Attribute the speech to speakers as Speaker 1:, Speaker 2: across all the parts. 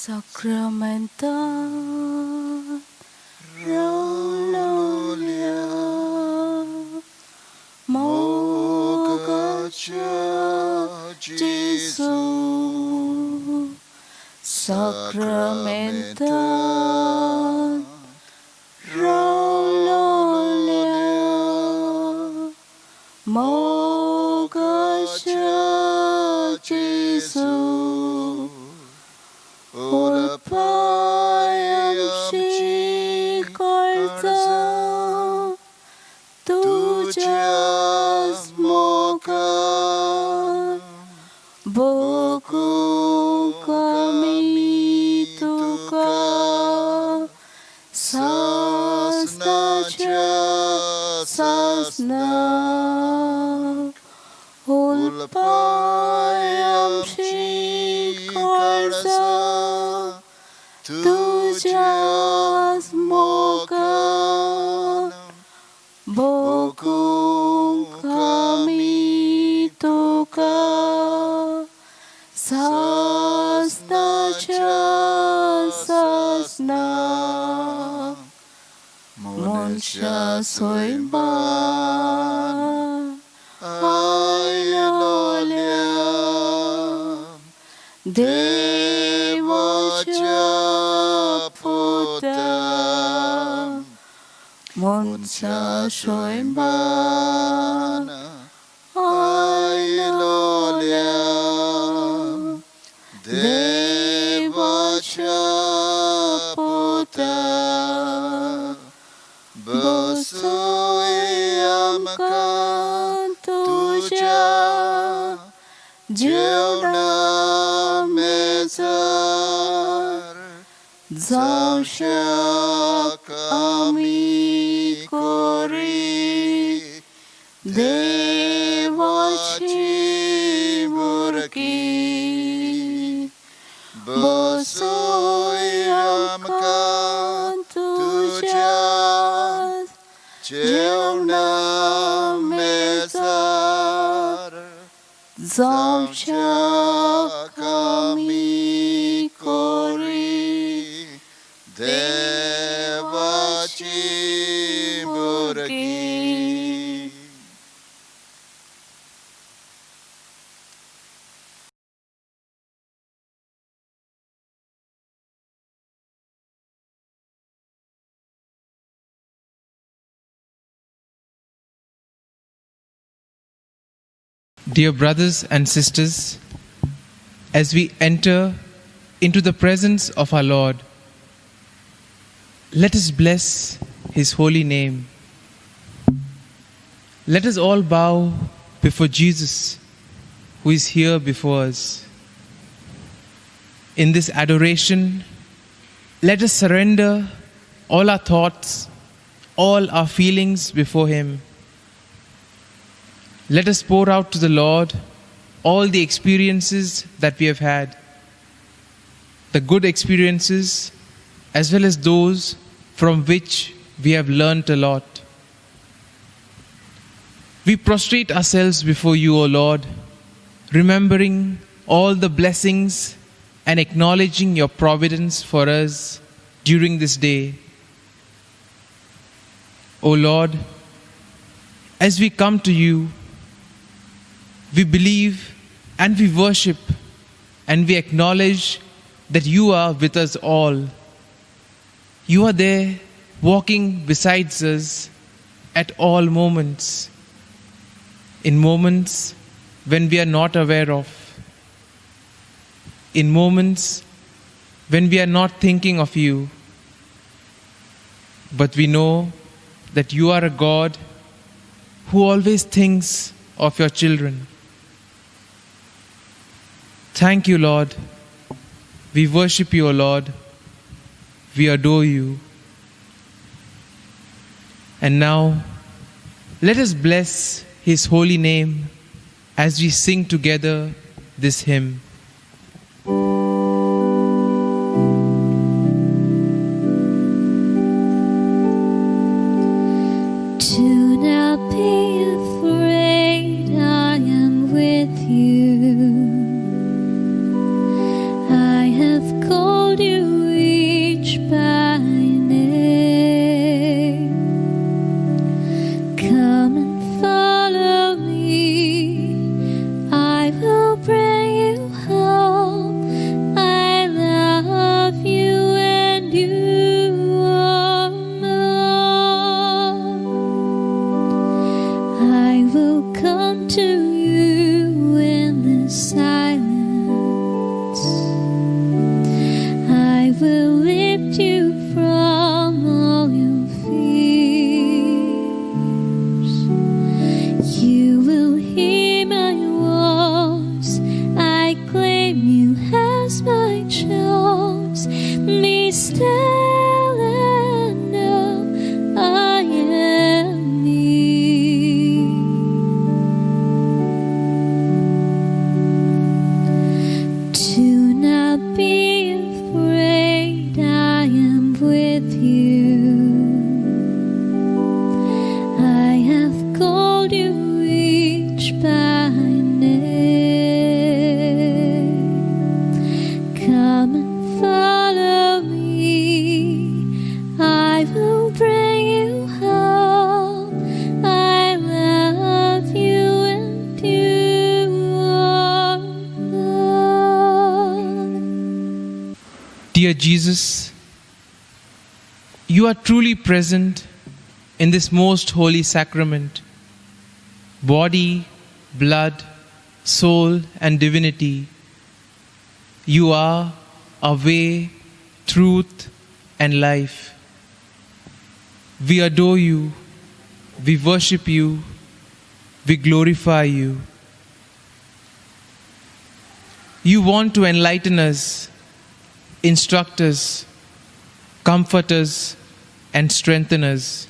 Speaker 1: Sacramental Rolia Mogacha Jesu Sacramental Rolia Mogacha Jesu Ulpayam Shikarza Tujas Moka Boku Kami Tuka Sasna Cha Sasna Ulpayam Shikarza Tujas Moka Boku Kami Tuka Sasna Cha Sasna Munsha Soimba Ailolia Devacha Puta Munsha Soimba Ailolia Devacha Puta Basuyam kan tuja Juna mezar Zausha kami kori Devachi murki Basuyam kan tuja Juna mezar Zausha kami kori Devachi murgi.
Speaker 2: Dear brothers and sisters, as we enter into the presence of our Lord, let us bless His holy name. Let us all bow before Jesus, who is here before us. In this adoration, let us surrender all our thoughts, all our feelings before Him. Let us pour out to the Lord all the experiences that we have had, the good experiences as well as those from which we have learnt a lot. We prostrate ourselves before you, O Lord, remembering all the blessings and acknowledging your providence for us during this day. O Lord, as we come to you, we believe and we worship and we acknowledge that you are with us all. You are there walking beside us at all moments, in moments when we are not aware of, in moments when we are not thinking of you. But we know that you are a God who always thinks of your children. Thank you, Lord. We worship you, O Lord. We adore you. And now, let us bless His holy name as we sing together this hymn.
Speaker 3: Do not be afraid, I am with you. I have called I will bring you home. I love you and you are loved.
Speaker 2: Dear Jesus, you are truly present in this most holy sacrament. Body, blood, soul, and divinity. You are our way, truth, and life. We adore you, we worship you, we glorify you. You want to enlighten us, instruct us, comfort us, and strengthen us.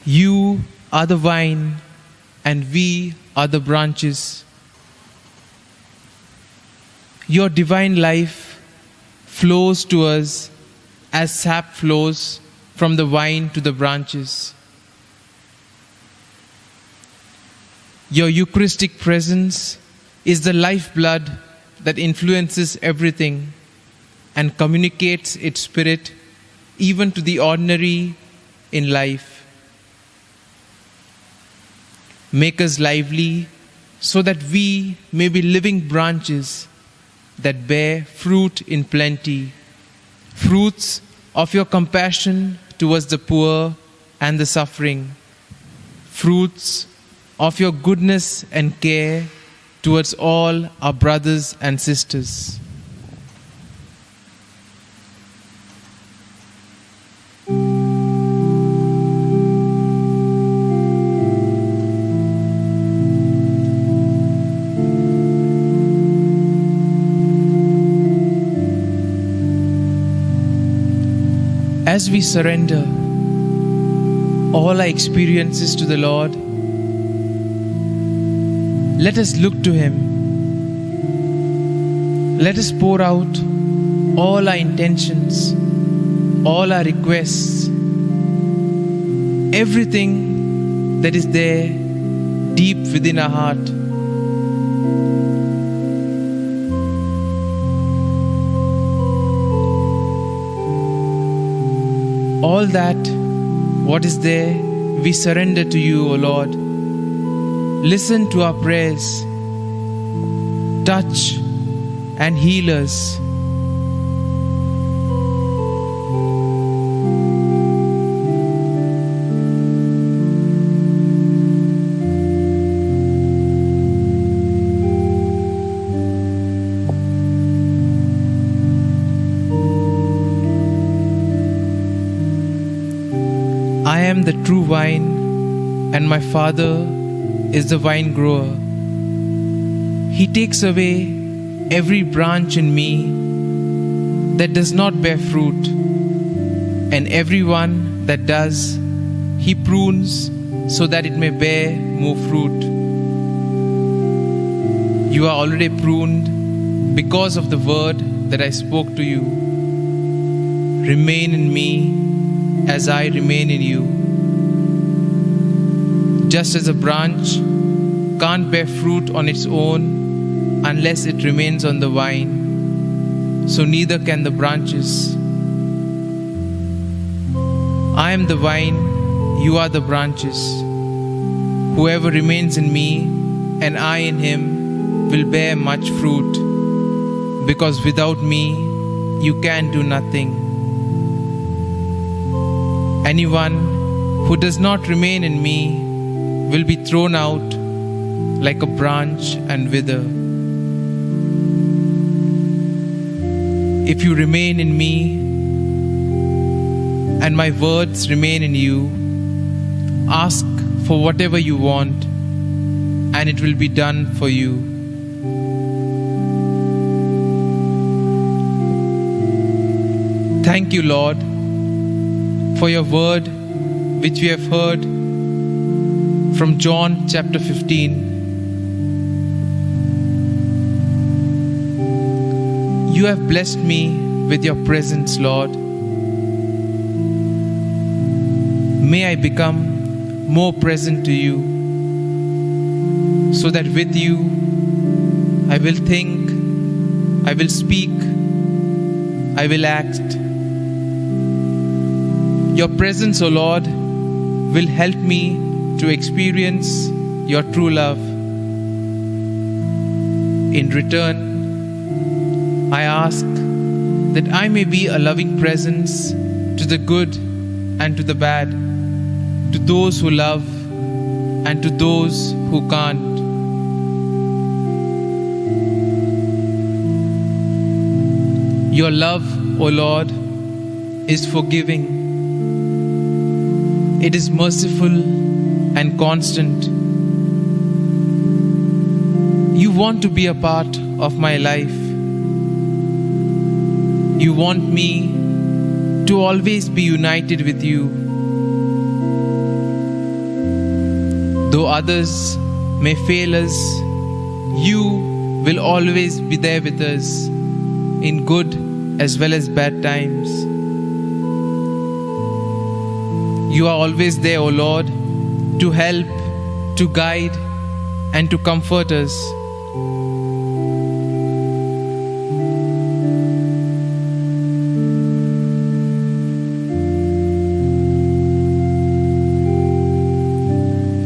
Speaker 2: You are the vine, and we are the branches. Your divine life flows to us as sap flows from the vine to the branches. Your Eucharistic presence is the lifeblood that influences everything and communicates its spirit even to the ordinary in life. Make us lively so that we may be living branches that bear fruit in plenty, fruits of your compassion towards the poor and the suffering, fruits of your goodness and care towards all our brothers and sisters. As we surrender all our experiences to the Lord, let us look to Him. Let us pour out all our intentions, all our requests, everything that is there deep within our heart. All that, what is there, we surrender to you, O Lord. Listen to our prayers. Touch and heal us. I am the true vine, and my Father is the vine grower. He takes away every branch in me that does not bear fruit, and every one that does, He prunes so that it may bear more fruit. You are already pruned because of the word that I spoke to you. Remain in me as I remain in you. Just as a branch can't bear fruit on its own unless it remains on the vine, so neither can the branches. I am the vine, you are the branches. Whoever remains in me and I in him will bear much fruit, because without me you can do nothing. Anyone who does not remain in me will be thrown out like a branch and wither. If you remain in me and my words remain in you, ask for whatever you want and it will be done for you. Thank you, Lord, for your word which we have heard from John chapter 15. You have blessed me with your presence, Lord. May I become more present to you, so that with you I will think, I will speak, I will act, Your presence, O Lord, will help me to experience your true love. In return, I ask that I may be a loving presence to the good and to the bad, to those who love and to those who can't. Your love, O Lord, is forgiving. It is merciful and constant. You want to be a part of my life. You want me to always be united with you. Though others may fail us, you will always be there with us in good as well as bad times. You are always there, O Lord, to help, to guide, and to comfort us.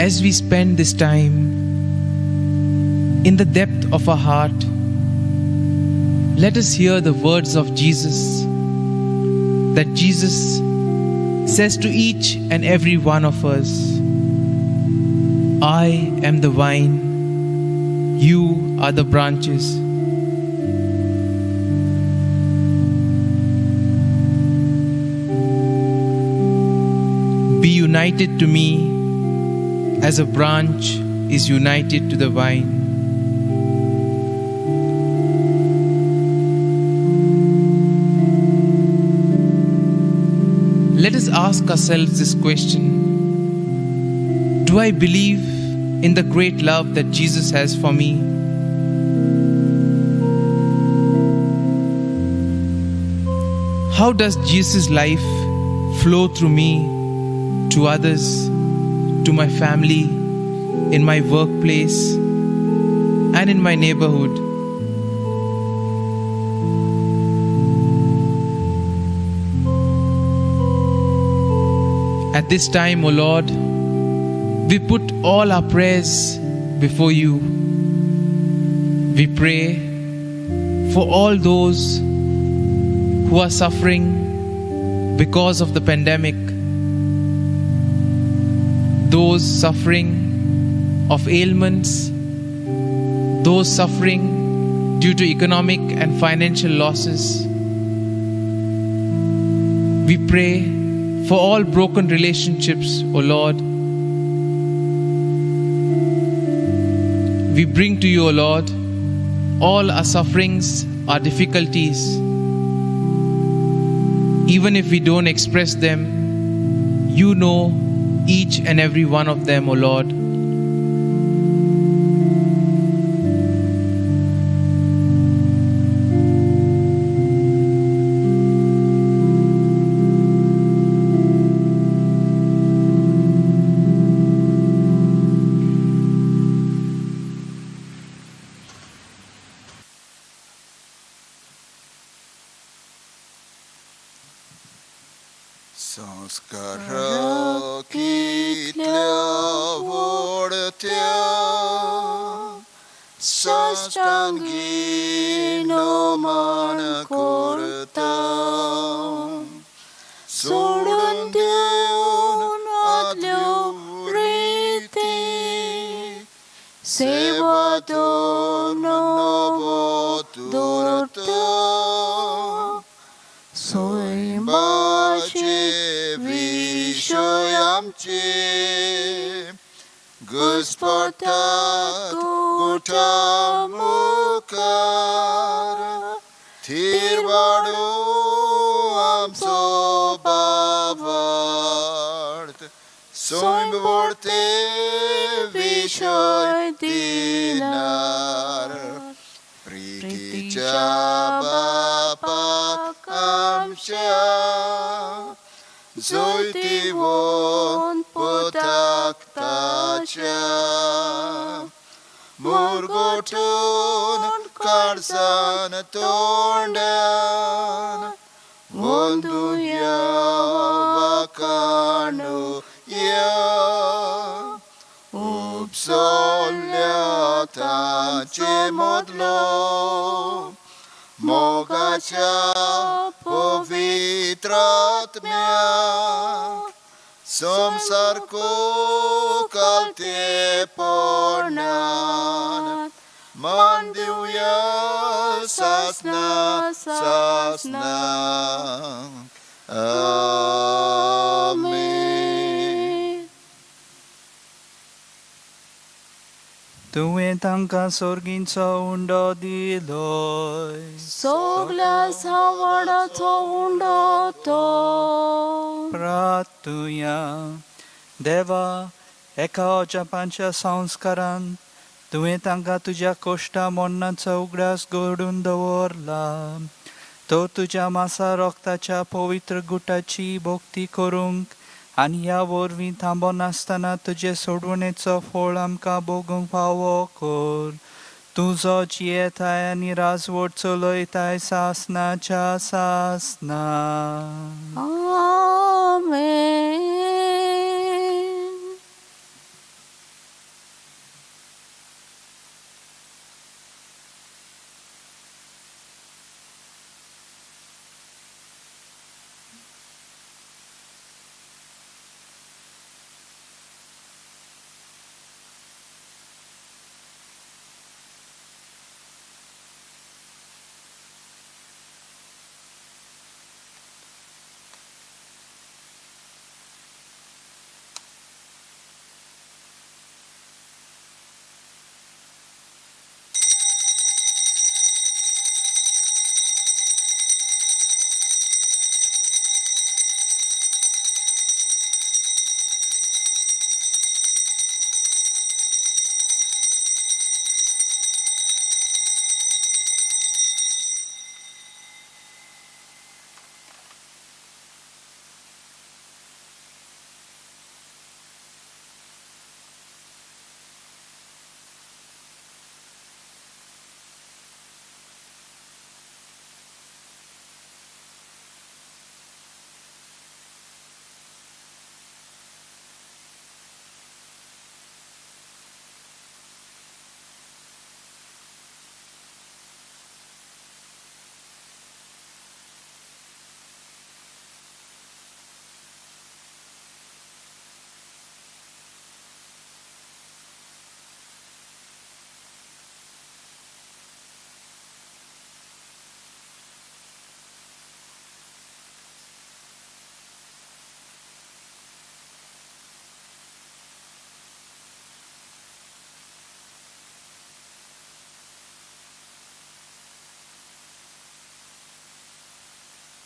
Speaker 2: As we spend this time in the depth of our heart, let us hear the words of Jesus, that Jesus says to each and every one of us, I am the vine, you are the branches. Be united to me as a branch is united to the vine. Let us ask ourselves this question: do I believe in the great love that Jesus has for me? How does Jesus' life flow through me to others, to my family, in my workplace, and in my neighborhood? At this time, O Lord, we put all our prayers before you. We pray for all those who are suffering because of the pandemic, those suffering of ailments, those suffering due to economic and financial losses. We pray for all broken relationships, O Lord. We bring to you, O Lord, all our sufferings, our difficulties. Even if we don't express them, you know each and every one of them, O Lord.
Speaker 1: Sanskara kitla vodtya sastangi no mana korta sodun deun adlu riti seva don novo durta soimbache vishoyamche Господа Гутамукара Тирваду Амсобаварт Соймворте Вишой Динар Притича Бапак Амша Zoitivon potaktacha Murgotun karsan tondan Vonduya काणुया उपसोल्या तांचे मोदलो मोगाच्या पवित्र आत्म्या संसारको कालतेपणान मान दिवया सासना सासना आमेन.
Speaker 4: तुवें तांकां सोर्गींचो undo दिलोय
Speaker 3: सगल्या सांवडाचो undo तो
Speaker 4: प्रार्थुया. देवा, एका अजापांच्या संस्कारांत तुवें तांकां तुज्या कोश्टा मोन्नाचो उगडास घडून दवरला. तो तुज्या मासा रोगताच्या पवित्र गुटाची भोक्ती करूंक आनी ह्या वरवीं थांबोन आसतना तुजे सोडवणेचो फळ आमकां भोगूंक फावो कर. तुजो जियेताय आनी राजवट चलयताय सासनाच्या सासना.